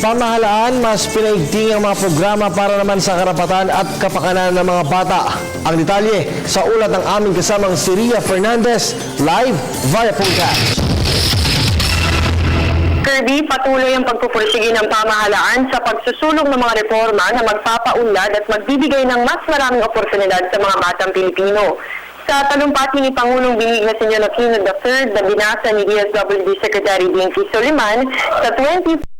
pamahalaan, mas pinaigting ang mga programa para naman sa karapatan at kapakanan ng mga bata. Ang detalye sa ulat ng aming kasamang si Ria Fernandez, live via podcast. Kirby, patuloy ang pagpupursige ng pamahalaan sa pagsusulong ng mga reforma na magpapaunlad at magbibigay ng mas maraming oportunidad sa mga batang Pilipino. Sa talumpati ni Pangulong Benigno Senior Aquino III na binasa ni DSWD Secretary Dinky Soliman sa 20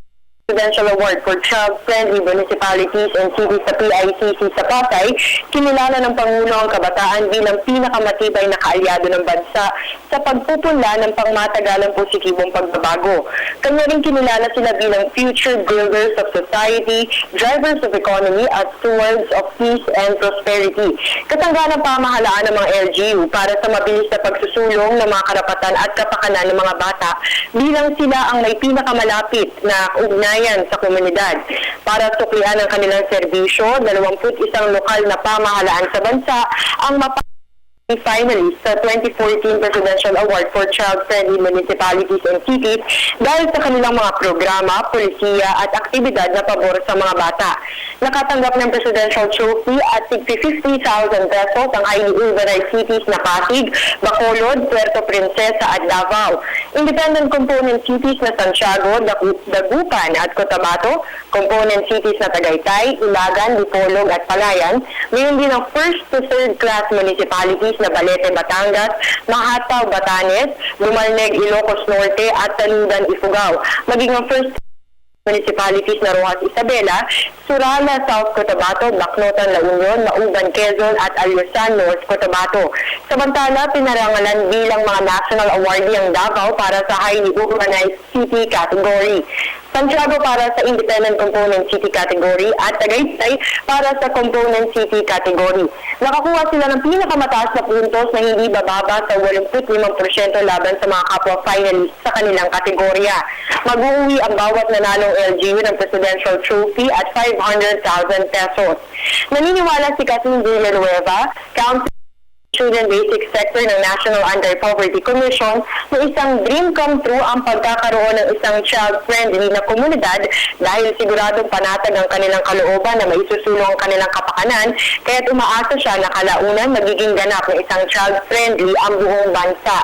Presidential Award for Child-Friendly Municipalities and Cities sa PICC sa Pasay, kinilala ng Pangulo ang kabataan bilang pinakamatibay na kaalyado ng bansa sa pagpupunla ng pangmatagalang positibong pagbabago. Kanya rin kinilala sila bilang future builders of society, drivers of economy at stewards of peace and prosperity. Katangga ng pamahalaan ng mga LGU para sa mabilis na pagsusulong ng mga karapatan at kapakanan ng mga bata bilang sila ang may pinakamalapit na ugnayan sa komunidad. Para suklian ang kanilang serbisyo, 21 lokal na pamahalaan sa bansa ang finalist sa 2014 Presidential Award for Child-Friendly Municipalities and Cities dahil sa kanilang mga programa, polisiya at aktibidad na pabor sa mga bata. Nakatanggap ng Presidential Trophy at 50,000 pesos ang highly urbanized cities na Pasig, Bacolod, Puerto Princesa at Davao. Independent component cities na Santiago, Dagupan at Cotabato, component cities na Tagaytay, Ilagan, Dipolog at Palayan, mayroon din ang first to third class municipalities na Balete, Batangas, Mahataw, Batanes, Lumalneg, Ilocos Norte at Taludan, Ifugao. Maging ang first municipalities na Rojas, Isabela, Surala, South Cotabato, Bacnotan, La Union, Mauban, Quezon at Alusan, North Cotabato. Samantala, pinarangalan bilang mga national awardee ang Davao para sa highly urbanized city category. Santiago para sa Independent Component City Category at Tagaytay para sa Component City Category. Nakakuha sila ng pinakamataas na puntos na hindi bababa sa 85% laban sa mga kapwa finalists sa kanilang kategorya. Mag-uwi ang bawat nanalong LGU ng Presidential Trophy at 500,000 pesos. Naniniwala si Catherine Villanueva, Council Student Basic Sector ng National Anti-Poverty Commission na isang dream come true ang pagkakaroon ng isang child-friendly na komunidad dahil siguradong panatag ang kanilang kalooban na maisusulong ang kanilang kapakanan kaya't umaasa siya na kalaunan magiging ganap ng isang child-friendly ang buong bansa.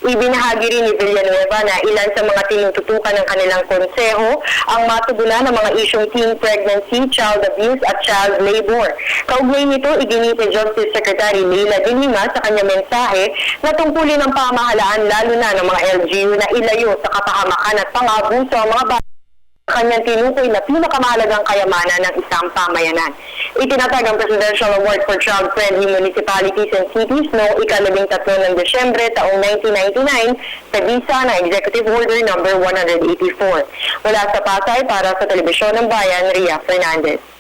Ibinahagi rin ni Villanueva na ilan sa mga tinututukan ng kanilang konseho ang matugunan ng mga isyong teen pregnancy, child abuse at child labor. Kaugnay nito, iginit ni Justice Secretary Leila de Lima sa kanyang mensahe na tungkulin ng pamahalaan lalo na ng mga LGU na ilayo sa kapahamakan at pang-abuso ang mga bata kanyang tinukoy na pinakamahalagang kayamanan ng isang pamayanan. Itinatag ang Presidential Award for Child-Friendly Municipalities and Cities noong ika-13 ng Desyembre taong 1999 sa bisa na Executive Order No. 184. Mula sa Pasay para sa Telebisyon ng Bayan, Ria Fernandez.